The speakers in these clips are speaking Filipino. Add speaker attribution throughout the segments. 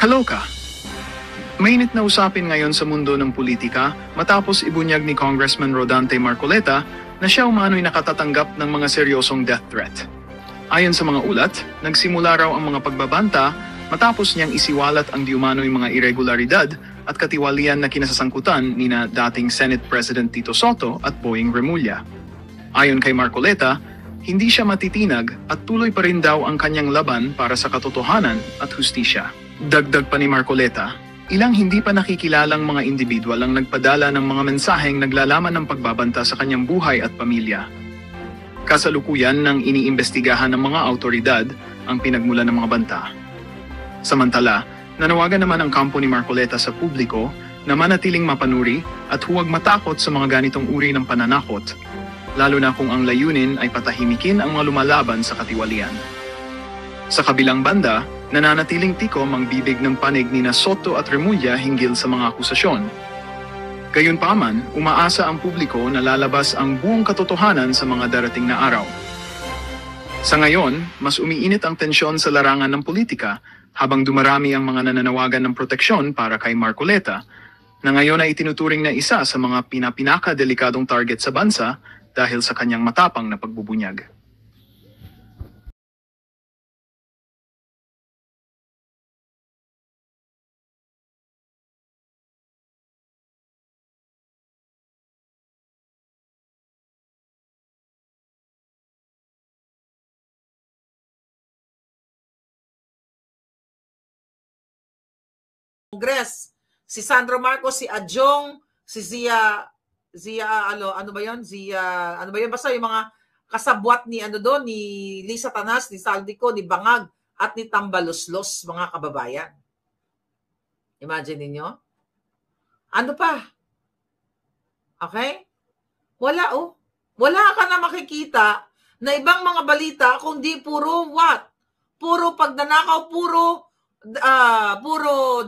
Speaker 1: Kaloka. Mainit na usapin ngayon sa mundo ng politika matapos ibunyag ni Congressman Rodante Marcoleta na siya umano'y nakatatanggap ng mga seryosong death threat. Ayon sa mga ulat, nagsimula raw ang mga pagbabanta matapos niyang isiwalat ang diumano'y mga irregularidad at katiwalian na kinasasangkutan nina dating Senate President Tito Soto at Boying Remulla. Ayon kay Marcoleta, hindi siya matitinag at tuloy pa rin daw ang kanyang laban para sa katotohanan at hustisya. Dagdag pa ni Marcoleta, ilang hindi pa nakikilalang mga individual ang nagpadala ng mga mensaheng naglalaman ng pagbabanta sa kanyang buhay at pamilya. Kasalukuyan nang iniimbestigahan ng mga autoridad ang pinagmulan ng mga banta. Samantala, nanawagan naman ang kampo ni Marcoleta sa publiko na manatiling mapanuri at huwag matakot sa mga ganitong uri ng pananakot, lalo na kung ang layunin ay patahimikin ang mga lumalaban sa katiwalian. Sa kabilang banda, nananatiling tikom ang bibig ng panig ni Soto at Remulla hinggil sa mga akusasyon. Gayunpaman, umaasa ang publiko na lalabas ang buong katotohanan sa mga darating na araw. Sa ngayon, mas umiinit ang tensyon sa larangan ng politika habang dumarami ang mga nananawagan ng proteksyon para kay Marcoleta, na ngayon ay itinuturing na isa sa mga pinaka-delikadong target sa bansa dahil sa kanyang matapang na pagbubunyag.
Speaker 2: Congress, si Sandro Marcos, si Adjong, si Zia ano ba 'yon? Ano ba 'yon? Basta yung mga kasabwat ni doon, ni Lisa Tanas, ni Saldico, ni Bangag at ni Tambaloslos, mga kababayan. Imagine niyo. Ano pa? Okay? Wala Wala ka na makikita na ibang mga balita kundi puro what? Puro pagnanakaw, puro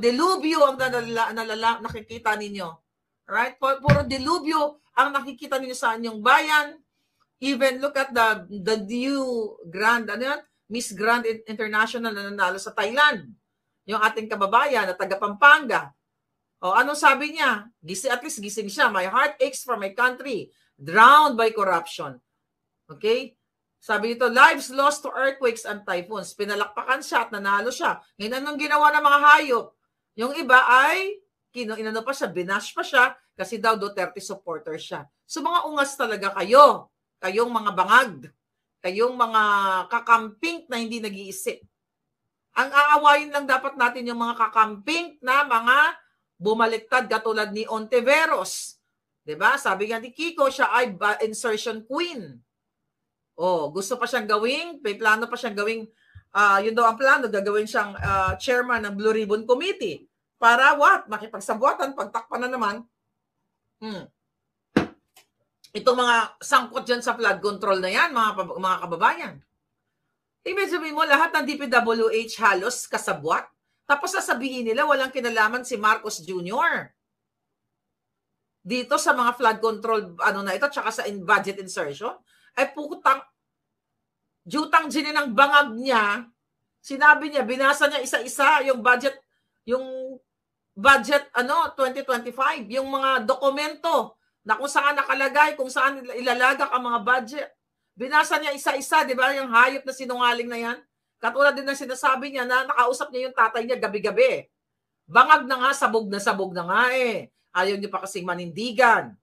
Speaker 2: delubyo ang nakikita ninyo. Right? Puro delubyo ang nakikita ninyo sa inyong bayan. Even look at the new Grand, Miss Grand International na nanalo sa Thailand. Yung ating kababayan na taga Pampanga. Anong sabi niya? At least gising siya. My heart aches for my country, drowned by corruption. Okay? Sabi nito, lives lost to earthquakes and typhoons. Pinalakpakan siya at nanalo siya. Ngayon, anong ginawa ng mga hayop? Yung iba ay, inano pa siya, binash pa siya, kasi daw Duterte supporter siya. So mga ungas talaga kayo. Kayong mga bangag. Kayong mga kakamping na hindi nag-iisip. Ang aawayin lang dapat natin yung mga kakamping na mga bumaliktad katulad ni Ontiveros. Diba? Sabi nga ni Kiko, siya ay insertion queen. Gusto pa siyang gawing, may plano pa siyang gawing, yun daw ang plano, gagawin siyang chairman ng Blue Ribbon Committee. Para what? Makipagsabuatan, pagtakpan na naman. Itong mga sangkot dyan sa flood control na yan, mga kababayan. Ibig sabihin mo, lahat ng DPWH halos kasabwat. Tapos sasabihin nila, walang kinalaman si Marcos Jr. Dito sa mga flood control, na ito, tsaka sa budget insertion. Ay putang, jutang gini ng bangag niya, sinabi niya, binasa niya isa-isa yung budget 2025, yung mga dokumento na kung saan nakalagay, kung saan ilalagak ang mga budget. Binasa niya isa-isa, di ba, yung hayop na sinungaling na yan? Katulad din ng sinasabi niya na nakausap niya yung tatay niya gabi-gabi. Bangag na nga, sabog na nga eh. Ayaw niyo pa kasing manindigan.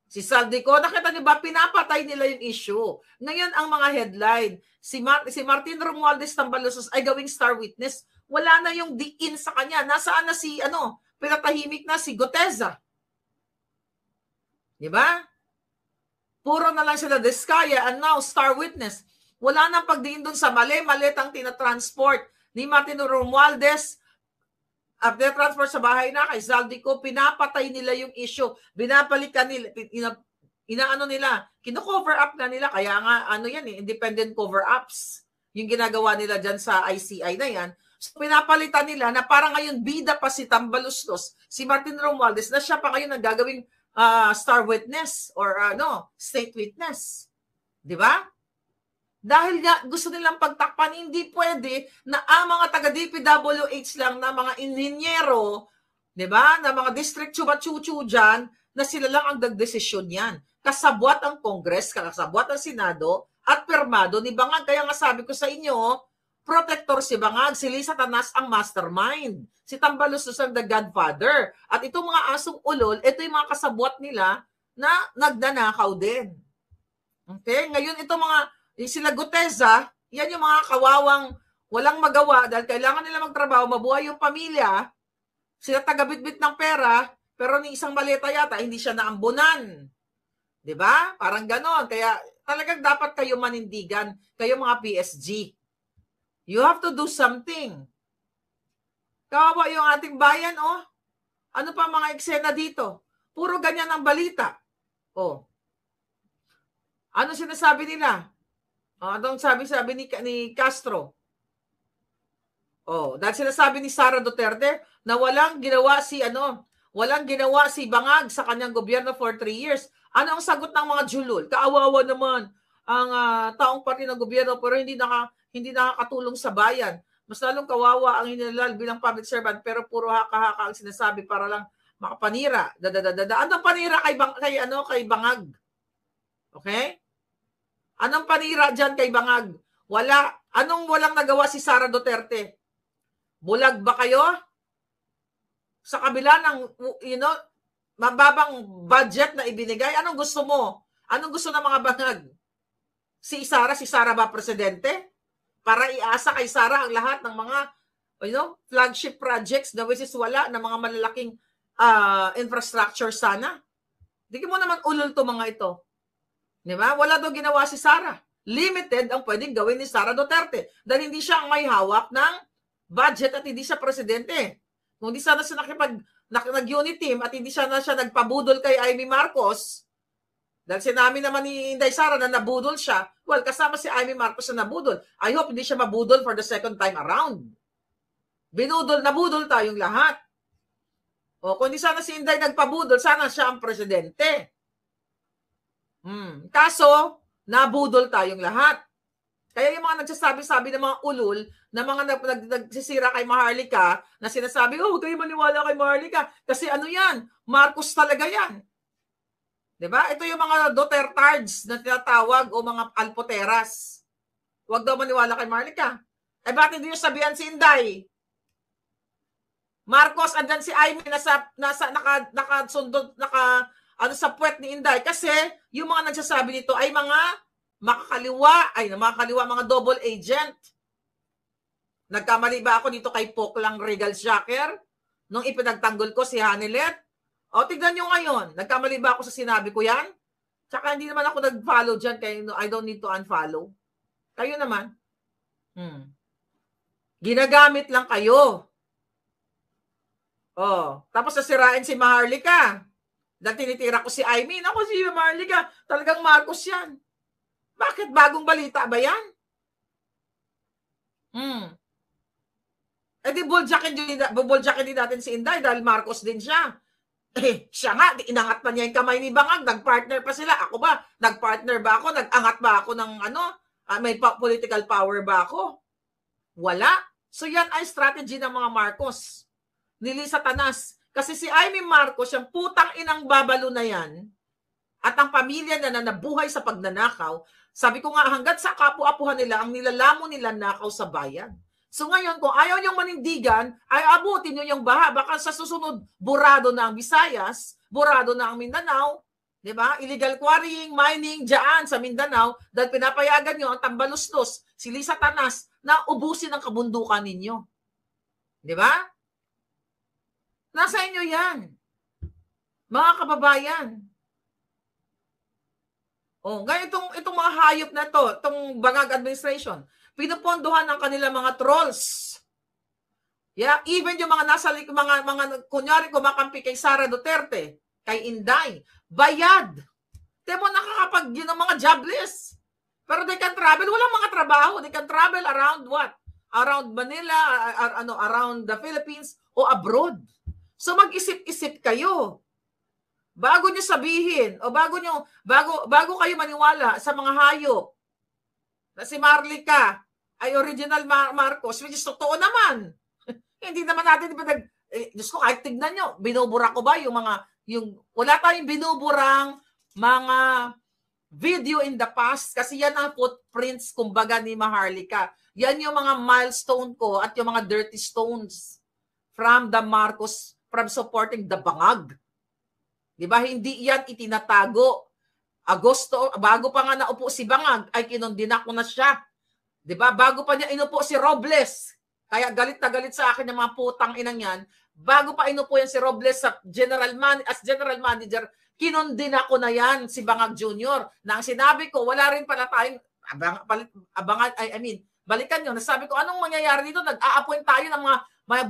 Speaker 2: Si Saldico, nakita niyo ba, pinapatay nila yung issue. Ngayon, ang mga headline, si Martin Romualdez Tambaloslos ay gawing star witness. Wala na yung diin sa kanya. Nasaan na si, pinatahimik na si Goteza. Di ba? Puro na lang sila Diskaya and now star witness. Wala nang pagdiin doon sa mali-malitang tinatransport ni Martin Romualdez. Transport sa bahay na kay Saldico, pinapatay nila yung issue. Binabalikan nila, kino-cover up na nila. Kaya nga, independent cover-ups. Yung ginagawa nila dyan sa ICI na yan. So, pinapalitan nila na parang ngayon bida pa si Tambaloslos, si Martin Romualdez, na siya pa ngayon ang gagawing star witness or state witness. Di ba? Dahil nga gusto nilang pagtakpan, hindi pwede na ang mga taga-DPWH lang na mga inhinyero, di ba, na mga district chuba-chuchu dyan, na sila lang ang nagdesisyon yan. Kasabwat ang Congress, kasabwat ang Senado, at permado ni Bangag. Kaya nga sabi ko sa inyo, protector si Bangag, si Lisa Tanas ang mastermind. Si Tambalos ang the godfather. At itong mga asong ulol, ito yung mga kasabwat nila na nagdanakaw din. Okay? Ngayon, itong mga sila Guteza, yan yung mga kawawang walang magawa dahil kailangan nila magtrabaho, mabuhay yung pamilya, sila tagabitbit ng pera, pero ni isang maleta yata, hindi siya naambunan. Diba? Parang ganon. Kaya talagang dapat kayo manindigan, kayo mga PSG. You have to do something. Kawawa yung ating bayan, oh. Ano pa mga eksena dito? Puro ganyan ang balita. Oh. Ano sinasabi nila? Anong sabi ni Castro? Oh, dahil sinasabi ni Sara Duterte na walang ginawa si Bangag sa kanyang gobyerno for 3 years. Ano ang sagot ng mga julol? Kaawawa naman ang taong parte ng gobyerno pero hindi nakakatulong sa bayan. Mas lalong kawawa ang hinilal bilang public servant pero puro haka-haka ang sinasabi para lang makapanira. Anong panira kay Bangag? Okay? Anong panira dyan kay Bangag? Wala. Anong walang nagawa si Sara Duterte? Bulag ba kayo? Sa kabila ng, mababang budget na ibinigay, anong gusto mo? Anong gusto ng mga Bangag? Si Sara ba presidente? Para iasa kay Sara ang lahat ng mga, flagship projects na which is wala na mga malalaking infrastructure sana. Di mo naman ulol to mga ito. Diba? Wala daw ginawa si Sara. Limited ang pwedeng gawin ni Sara Duterte dahil hindi siya ang may hawak ng budget at hindi siya presidente. Kung hindi sana siya nag-unit team at hindi siya nagpabudol kay Amy Marcos, dahil sinabi naman ni Inday Sara na nabudol siya, well, kasama si Amy Marcos na nabudol. I hope hindi siya mabudol for the second time around. Nabudol tayong lahat. O, kung hindi sana si Inday nagpabudol, sana siya ang presidente. Kaso, nabudol tayong lahat. Kaya yung mga nagsasabi-sabi ng mga ulul, na mga nagsisira kay Maharlika, na sinasabi, huwag kayo maniwala kay Maharlika. Kasi ano yan? Marcos talaga yan. Diba? Ito yung mga Dutertards na tinatawag o mga alpoteras. Huwag daw maniwala kay Maharlika. Eh bakit hindi nyo sabihan si Inday? Marcos, andan si Amy, nakasundot, sa puwet ni Inday. Kasi yung mga nagsasabi nito ay mga makakaliwa, mga double agent. Nagkamali ba ako dito kay Poklang Regal Shaker? Nung ipinagtanggol ko si Hanilet? O, tignan nyo ngayon. Nagkamali ba ako sa sinabi ko yan? Tsaka hindi naman ako nag-follow dyan kaya I don't need to unfollow. Kayo naman. Ginagamit lang kayo. O, tapos nasirain si Maharlika. Dahil tinitira ko si Amy. Ako si Maharlika, talagang Marcos yan. Bakit? Bagong balita ba yan? Eh di bulljacket din natin si Inday dahil Marcos din siya. Eh, siya nga, inangat pa niya yung kamay ni Bangag, nag-partner pa sila. Ako ba? Nag-partner ba ako? Nag-angat ba ako ng may political power ba ako? Wala. So yan ay strategy ng mga Marcos. Ni Lisa Tanas. Kasi si Amy Marcos, yung putang inang babalo na yan, at ang pamilya na nabuhay sa pagnanakaw, sabi ko nga, hanggat sa kapu-apuhan nila, ang nilalamon nila nakaw sa bayan. So ngayon, kung ayaw niyong manindigan, ay abutin niyo yung baha. Baka sa susunod, burado na ang Visayas, burado na ang Mindanao, di ba? Illegal quarrying, mining, dyan sa Mindanao, dahil pinapayagan niyo ang tambalustos, si Lisa Tanas, na ubusin ang kabundukan ninyo. Di ba? Nasa inyo yan. Mga kababayan. Oh, ngayon itong mga hayop na to, itong Bangag administration, pinupondohan ng kanila mga trolls. Yeah, even yung mga mga kunyari kumakampi kay Sara Duterte, kay Inday, bayad. Temo nakakapag yun ng mga jobless. Pero they can travel, walang mga trabaho, they can travel around what? Around Manila, around the Philippines o abroad. So mag-isip-isip kayo. Bago nyo sabihin o bago kayo maniwala sa mga hayop na si Marlica ay original Marcos, which is totoo naman. Hindi naman natin, Diyos ko, kahit tignan nyo, binubura ko ba wala tayong binuburang mga video in the past, kasi yan ang footprints, kumbaga, ni Maharlika. Yan yung mga milestone ko at yung mga dirty stones from the Marcos, from supporting the Bangag. Diba? Hindi yan itinatago. Agosto, bago pa nga naupo si Bangag, ay kinondina ko na siya. Diba? Bago pa niya inupo si Robles, kaya galit na galit sa akin yung mga putang inang yan, bago pa inupo yan si Robles as general manager, kinondina ko na yan si Bangag Jr. Na ang sinabi ko, wala rin pala tayong balikan nyo, nasabi ko, anong mangyayari dito? Nag-a-appoint tayo ng mga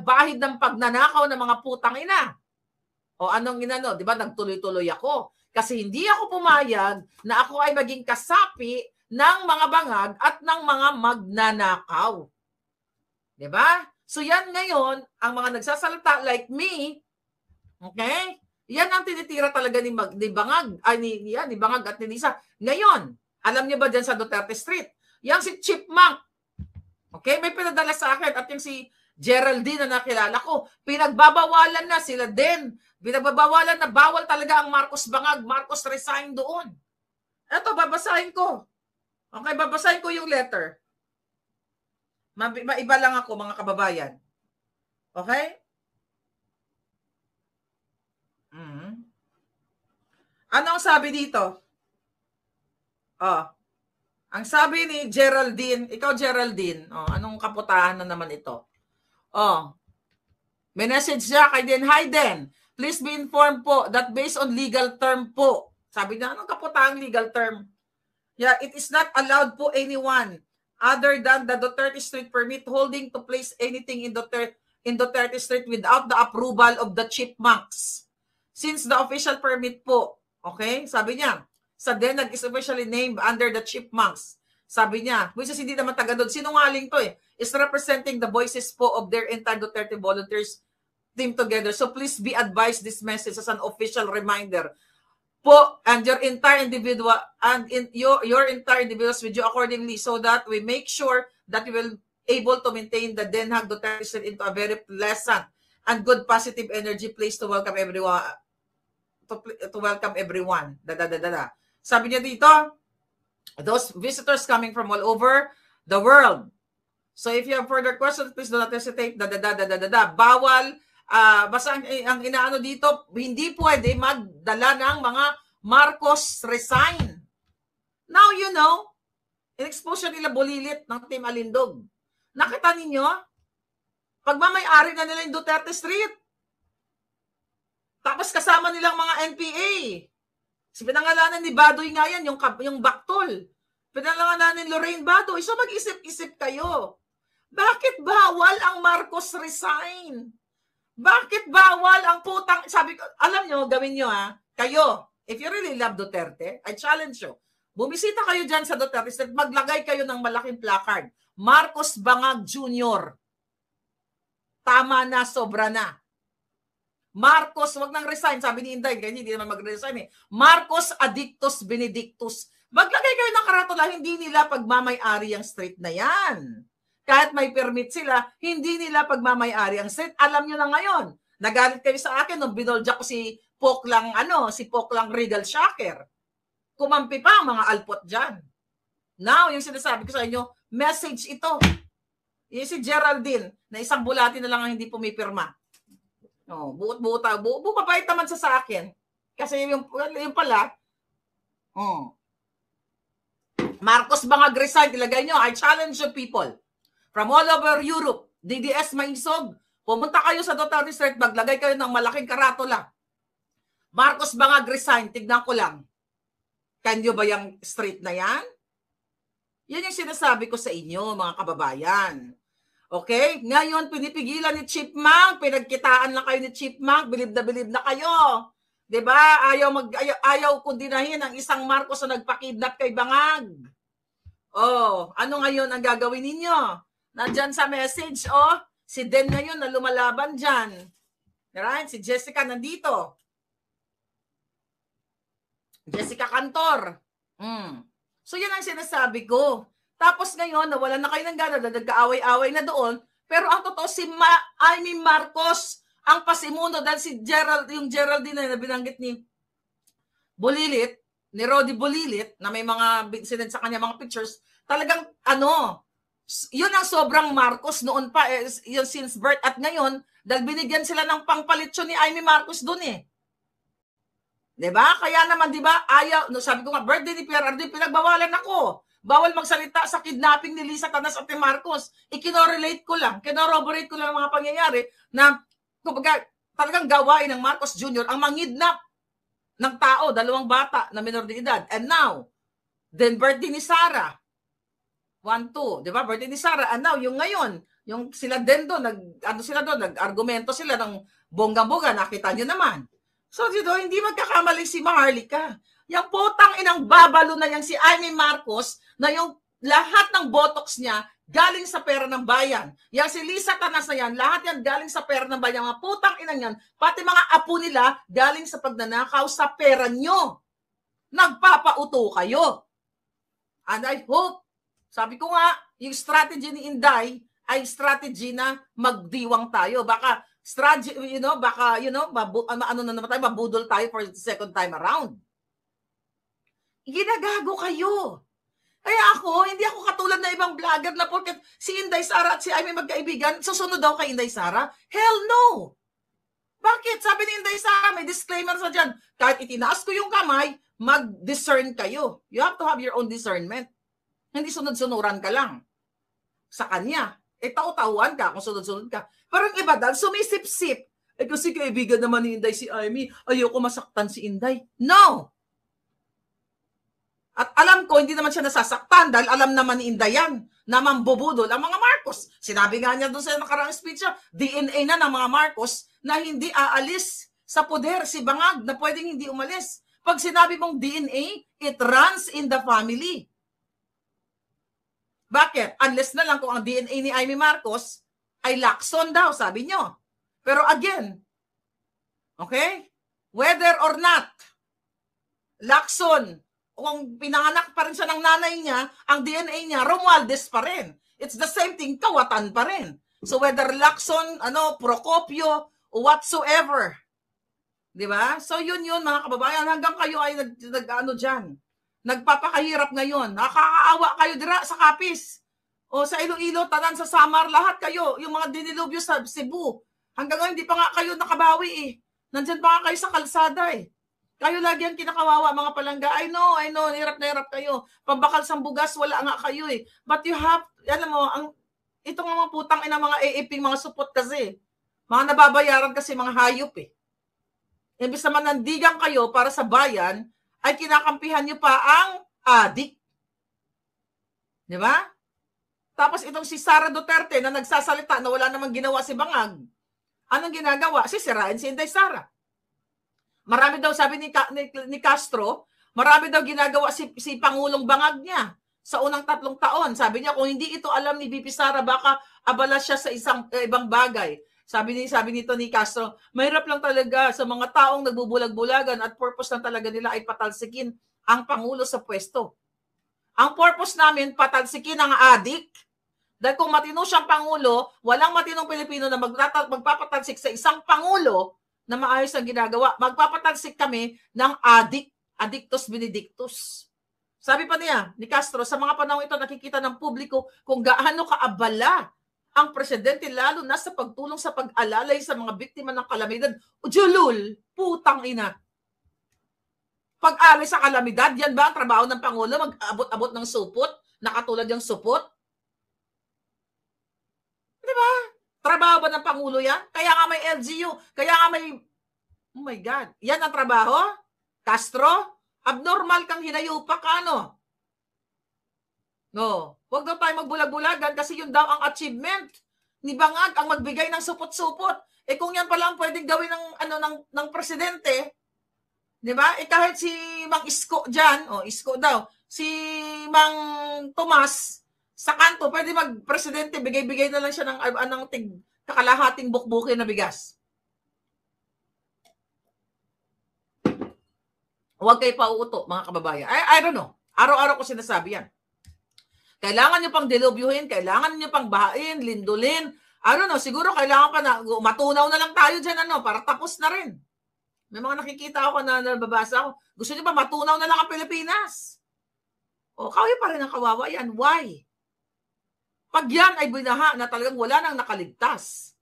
Speaker 2: bahid ng pagnanakaw ng mga putang ina. O anong inano, di ba? Nagtuloy-tuloy ako. Kasi hindi ako pumayag na ako ay maging kasapi ng mga bangag at ng mga magnanakaw. Di ba? So yan ngayon, ang mga nagsasalita like me, okay? Yan ang tinitira talaga ni Bangag, ni Bangag at ni Lisa. Ngayon, alam niyo ba dyan sa Duterte Street? Yang si Chipmunk, okay? May pinadala sa akin at yung si Geraldine na nakilala ko, pinagbabawalan na sila din. Pinagbabawalan na bawal talaga ang Marcos Bangag. Marcos resign doon. Eto, babasahin ko. Okay, babasahin ko yung letter. Maiba lang ako, mga kababayan. Okay? Ano ang sabi dito? Ang sabi ni Geraldine, ikaw Geraldine, anong kaputahan na naman ito? May message siya kay Den. Hi Den, please be informed po that based on legal term po. Sabi niya, anong kaputahang legal term? Yeah, it is not allowed po anyone other than the Duterte Street permit holding to place anything in Duterte Street without the approval of the Chipmunks. Since the official permit po, okay, sabi niya, sa DENAG is officially named under the Chipmunks. Sabi niya, which is hindi naman taga doon, sinungaling to is representing the voices po of their entire Duterte volunteers team together. So please be advised this message as an official reminder po, and your entire individual and in your entire individuals with you accordingly, so that we make sure that we will able to maintain the Den Haag Duterte Street into a very pleasant and good positive energy place to welcome everyone. To welcome everyone. Sabi niya dito, those visitors coming from all over the world. So if you have further questions, please do not hesitate. Bawal. Basta ang inaano dito, hindi pwede magdala ng mga Marcos resign. Now you know, in-expose nila bulilit ng Team Alindog. Nakita ninyo? Pagmamay-ari na nila yung Duterte Street. Tapos kasama nilang mga NPA. Pinangalanan ni Badoy nga yan, yung Baktol. Pinangalanan ni Lorraine Badoy. So mag-isip-isip kayo. Bakit bawal ang Marcos resign? Bakit bawal ang putang, sabi ko, alam nyo, gawin nyo kayo, if you really love Duterte, I challenge you, bumisita kayo dyan sa Duterte Street, maglagay kayo ng malaking placard, Marcos Bangag Jr. Tama na, sobra na. Marcos, wag nang resign, sabi ni Inday, kasi hindi naman mag-resign Marcos Addictus Benedictus. Maglagay kayo ng karatula, hindi nila pagmamay-ari ang street na yan. Kahit may permit sila, hindi nila pagmamay-ari ang street. Alam nyo na ngayon, nagalit kayo sa akin nung binolja ko si Poklang Regal Shaker. Kumampi pa ang mga alpot dyan. Now, yung sinasabi ko sa inyo, message ito. Yung si Geraldine, na isang bulati na lang ang hindi pumipirma. Bumabait naman sa akin. Kasi yung pala, Marcos Bangag resign, ilagay nyo, I challenge you people. From all over Europe, DDS Maisog, pumunta kayo sa Duterte Street, maglagay kayo ng malaking karatula. Marcos Bangag resign, tignan ko lang. Kanyo ba yung street na yan? Yan yung sinasabi ko sa inyo, mga kababayan. Okay? Ngayon, pinipigilan ni Chipmunk, pinagkitaan lang kayo ni Chipmunk, bilib na kayo. Diba? Ayaw kundinahin ang isang Marcos na nagpakidnap kay Bangag. Ano ngayon ang gagawin ninyo? Nandyan sa message, si Den ngayon na lumalaban dyan. Right? Si Jessica nandito. Jessica Cantor. So yan ang sinasabi ko. Tapos ngayon, nawalan na kayo ng gana, nagkaaway-away na doon. Pero ang totoo, si Amy Marcos ang pasimuno dahil si yung Geraldine na binanggit ni Bulilit, ni Rodi Bulilit, na may mga sinend sa kanya mga pictures, talagang yun ang sobrang Marcos noon pa, yun since birth. At ngayon, dahil binigyan sila ng pangpalitsyon ni Amy Marcos doon eh. Diba? Kaya naman, diba, ayaw, sabi ko nga, birthday ni PRRD, pinagbawalan ako. Bawal magsalita sa kidnapping ni Lisa Tanas at ni Marcos. Ikinorelate ko lang, kinorroborate ko lang ang mga pangyayari na, kumbaga, talagang gawain ng Marcos Jr. ang mangidnap ng tao, 2 bata na minor de edad. And now, then birthday ni Sara, 1-2, di ba? Birthday ni Sara. And now, yung ngayon, yung sila din doon, nag-argumento sila ng bonggang-bongga, nakita nyo naman. So, hindi magkakamali si Maharlika. Yung potang inang babalo na yang si Amy Marcos na yung lahat ng botox niya galing sa pera ng bayan. Yang si Lisa Tanas na yan, lahat yan galing sa pera ng bayan. Mga putang inang yan, pati mga apo nila galing sa pagnanakaw sa pera nyo. Nagpapauto kayo. And I hope, sabi ko nga, yung strategy ni Inday ay strategy na magdiwang tayo. Baka strategy, mabudol tayo for the second time around. Ginagago kayo. Kaya hindi ako katulad na ibang vlogger na porket si Inday Sara at si Amy magkaibigan, susunod daw kay Inday Sara? Hell no! Bakit? Sabi ni Inday Sara, may disclaimer sa dyan. Kahit itinaas ko yung kamay, mag-discern kayo. You have to have your own discernment. Hindi sunod-sunuran ka lang sa kanya. Tau-tauan ka kung sunod-sunod ka. Parang iba dahil sumisip-sip. Kasi kaibigan naman ni Inday si Amy, ayoko masaktan si Inday. No! At alam ko, hindi naman siya nasasaktan dahil alam naman ni Inday yan na mambubudol ang mga Marcos. Sinabi nga niya doon sa nakaraang speech niya, DNA na ng mga Marcos na hindi aalis sa poder si Bangag na pwedeng hindi umalis. Pag sinabi mong DNA, it runs in the family. Bakit? Unless na lang kung ang DNA ni Amy Marcos ay Lacson daw, sabi nyo. Pero again, okay? Whether or not, Lacson, kung pinanganak pa rin siya ng nanay niya, ang DNA niya, Romualdez pa rin. It's the same thing, Kawatan pa rin. So whether Lacson, Procopio, whatsoever. Di ba? So yun mga kababayan, hanggang kayo ay dyan. Nagpapakahirap ngayon. Nakakaawa kayo dira sa Capiz. O sa Iloilo, Tanan, sa Samar, lahat kayo. Yung mga dinilubyo sa Cebu. Hanggang ngayon, hindi pa nga kayo nakabawi eh. Nandyan pa nga kayo sa kalsada eh. Kayo lagi ang kinakawawa, mga palangga. I know, hirap na hirap kayo. Pambakal sa bugas, wala nga kayo eh. But you have, alam mo, itong mga putang ina, mga AAP, mga supot kasi. Mga nababayaran kasi mga hayop eh. Imbis naman nandigan kayo para sa bayan, ay kinakampihan nyo pa ang adik. Di ba? Tapos itong si Sara Duterte na nagsasalita na wala namang ginawa si Bangag. Anong ginagawa? Sisirain si Inday Sara. Marami daw, sabi ni Castro, marami daw ginagawa si Pangulong Bangag niya sa unang 3 taon. Sabi niya, kung hindi ito alam ni BP Sara, baka abala siya sa ibang bagay. Sabi nito ni Castro, mahirap lang talaga sa mga taong nagbubulag-bulagan at purpose lang talaga nila ay patalsikin ang Pangulo sa pwesto. Ang purpose namin, patalsikin ang adik. Dahil kung matino siyang Pangulo, walang matinong Pilipino na magpapatalsik sa isang Pangulo na maayos ang ginagawa. Magpapatalsik kami ng adik, addictus benedictus. Sabi pa niya, ni Castro, sa mga panahon ito nakikita ng publiko kung gaano kaabala ang presidente lalo na sa pagtulong sa pag-alalay sa mga biktima ng kalamidad. Julul, putang ina. Pag-alay sa kalamidad, yan ba ang trabaho ng Pangulo? Mag-abot-abot ng supot? Nakatulad yung supot? Di ba? Trabaho ba ng Pangulo yan? Kaya nga may LGU. Kaya nga may... Oh my God. Yan ang trabaho? Castro? Abnormal kang hinayupa ka, no? No. Huwag daw tayo magbulag-bulagan kasi yun daw ang achievement ni Bangag, ang magbigay ng supot-supot. Kung yan pala ang pwedeng gawin ng presidente, di ba? Kahit si Mang Isko dyan, Isko daw, si Mang Tomas, sa kanto, pwede mag-presidente, bigay-bigay na lang siya ng kakalahating bukbukin na bigas. Huwag kayo pauuto, mga kababayan. I don't know. Araw-araw ko sinasabi yan. Kailangan nyo pang dilubyuhin, kailangan nyo pang bahain, lindulin. Ano no, siguro kailangan pa na, matunaw na lang tayo dyan, para tapos na rin. May mga nakikita ako na nababasa ako. Gusto nyo ba matunaw na lang ang Pilipinas? O, kawawa pa rin ang kawawa yan. Why? Pag yan ay binaha na talagang wala nang nakaligtas,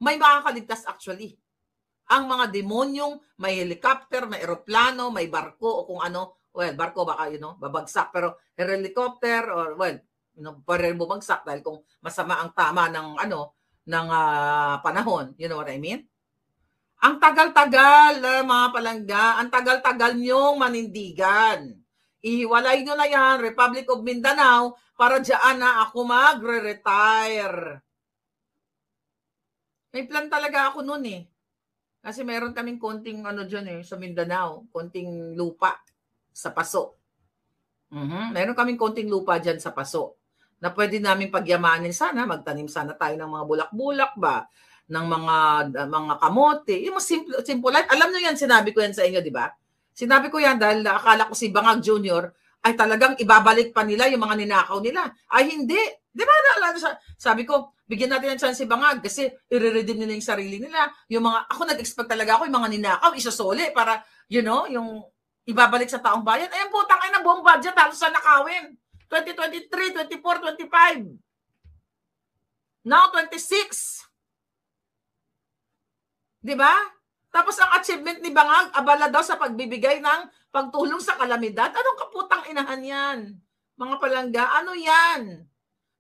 Speaker 2: may makakaligtas actually. Ang mga demonyong may helicopter, may eroplano, may barko o kung ano. Well, barko baka babagsak. Pero helicopter or pwede bumagsak dahil kung masama ang tama ng panahon. You know what I mean? Ang tagal-tagal, mga palangga, ang tagal-tagal niyong manindigan. Ihiwalay nyo na yan, Republic of Mindanao, para dyan na ako magre-retire. May plan talaga ako noon eh. Kasi meron kaming konting dyan sa Mindanao, konting lupa sa Paso. Meron kaming konting lupa dyan sa Paso na pwede namin pagyamanin sana, magtanim sana tayo ng mga bulak-bulak ba, ng mga kamote, yung simple life. Alam niyo yan, sinabi ko yan sa inyo, di ba? Sinabi ko yan dahil akala ko si Bangag Jr. ay talagang ibabalik pa nila yung mga ninakaw nila. Ay hindi. Di ba? Sabi ko, bigyan natin ng chance si Bangag kasi i-redeem nila yung sarili nila. Ako nag-expect talaga ako yung mga ninakaw, isasole para, yung ibabalik sa taong bayan. Ayan po, tangay na buong budget halos sa nakawin. 2023, 24, 25. Now, 26. Di ba? Tapos ang achievement ni Bangag, abala daw sa pagbibigay ng pagtulong sa kalamidad. Anong kaputang inahan yan? Mga palangga, ano yan?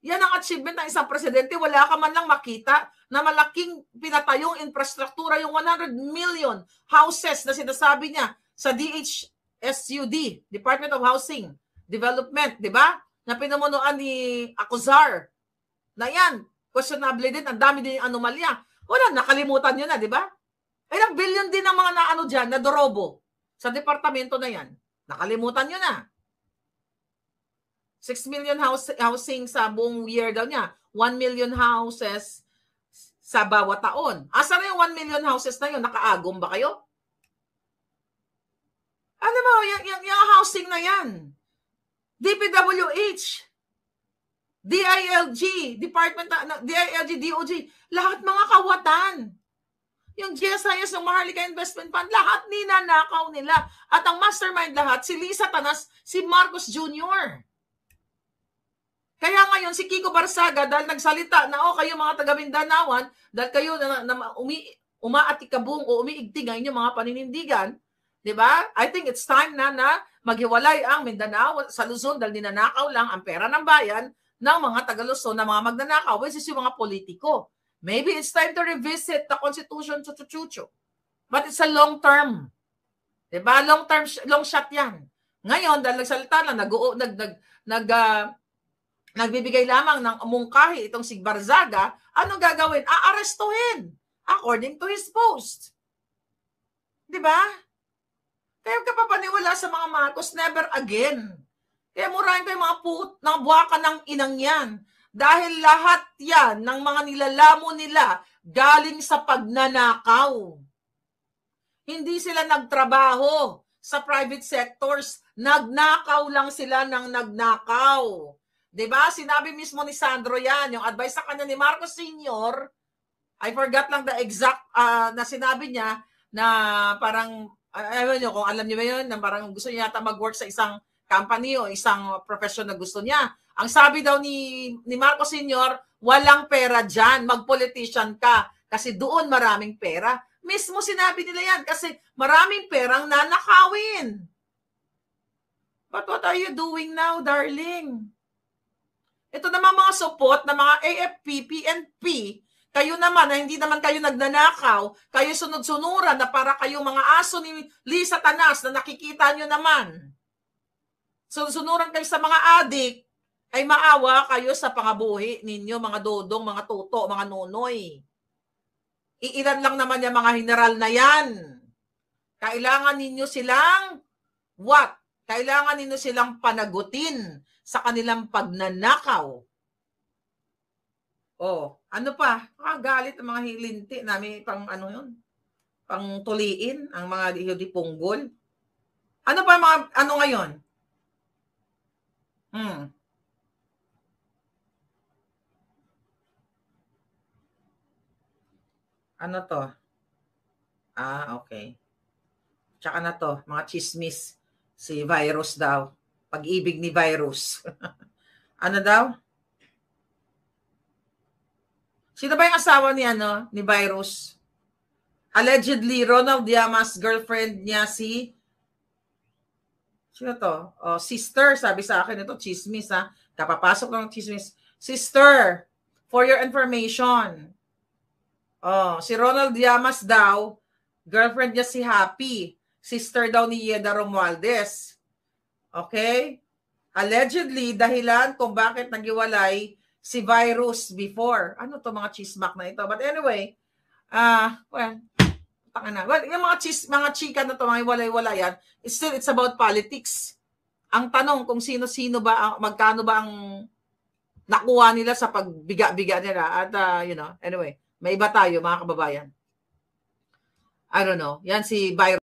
Speaker 2: Yan ang achievement ng isang presidente. Wala ka man lang makita na malaking pinatayong infrastruktura, yung 100 million houses na sinasabi niya sa DHSUD, Department of Housing Development, di ba? Na pinamunuan ni Acuzar. Na yan, questionable din, ang dami din yung anomalya. Wala, nakalimutan nyo na, di ba? Ilang billion din ang mga dyan, na dorobo sa departamento na yan. Nakalimutan nyo na. 6 million housing sa buong year daw niya. 1 million houses sa bawat taon. Asa na yung 1 million houses na yun? Nakaagom ba kayo? Ano mo, yung housing na yan. DPWH, DILG, DILG, DOG, lahat mga kawatan. Yung GSIS ng Maharlika Investment Fund, lahat ninanakaw nila. At ang mastermind lahat, si Lisa Tanas, si Marcos Jr. Kaya ngayon, si Kiko Barsaga, dahil nagsalita na, kayo mga taga-Mindanaoan, dahil kayo umaatikabong o umiigting ang inyong mga paninindigan, di ba? I think it's time na maghiwalay ang Mindanao sa Luzon dahil ninanakaw lang ang pera ng bayan ng mga taga-Luzon na mga magnanakaw, which is yung mga politiko. Maybe it's time to revisit the Constitution, chuchu. But it's a long term. Diba? Long shot yan. Ngayon, dahil nagsalita lang, nagbibigay lamang ng mungkahi itong si Barzaga, anong gagawin? Aarestuhin according to his post. Diba? Kaya kapapaniwala sa mga Marcos, never again. Kaya murahin kayo mga buwaka ng inang yan. Dahil lahat yan ng mga nilalamo nila galing sa pagnanakaw. Hindi sila nagtrabaho sa private sectors. Nagnakaw lang sila ng nagnakaw. Diba? Sinabi mismo ni Sandro yan. Yung advice sa kanya ni Marcos Sr., I forgot lang the exact na sinabi niya na parang, ewan nyo kung alam niyo ba yun, na parang gusto niya yata mag-work sa isang company o isang profession na gusto niya. Ang sabi daw ni Marcos Sr., walang pera dyan, mag-politician ka kasi doon maraming pera. Mismo sinabi nila yan kasi maraming perang nanakawin. But what are you doing now, darling? Ito naman mga support na mga AFP, PNP, kayo naman na hindi naman kayo nagnanakaw, kayo sunod-sunuran na para kayong mga aso ni Lisa Tanas na nakikita nyo naman. Sunod-sunuran kayo sa mga adik, ay maawa kayo sa pangabuhi ninyo, mga dodong, mga tuto, mga nonoy. Iilan lang naman yung mga general na yan. Kailangan ninyo silang what? Kailangan ninyo silang panagutin sa kanilang pagnanakaw. Ano pa? Galit ang mga hilinti namin pang yun? Pang tuliin ang mga di punggol. Ano pa mga ngayon? Ano to? Okay. Tsaka na to, mga chismis. Si Virus daw. Pag-ibig ni Virus. Ano daw? Sino ba yung asawa ni Virus? Allegedly, Ronald Llamas, girlfriend niya si... Sino to? Sister, sabi sa akin ito, chismis ha. Kapapasok ng chismis. Sister, for your information. Si Ronald Llamas daw, girlfriend niya si Happy. Sister daw ni Yeda Romualdez. Okay? Allegedly, dahilan kung bakit nagiwalay si Virus before. Ano to mga chismak na ito? But anyway, yung mga chika na to, mga walay-walayan, it's about politics. Ang tanong kung sino-sino ba, magkano ba ang nakuha nila sa pagbiga-biga nila. At, anyway, may iba tayo, mga kababayan. I don't know. Yan si Byron.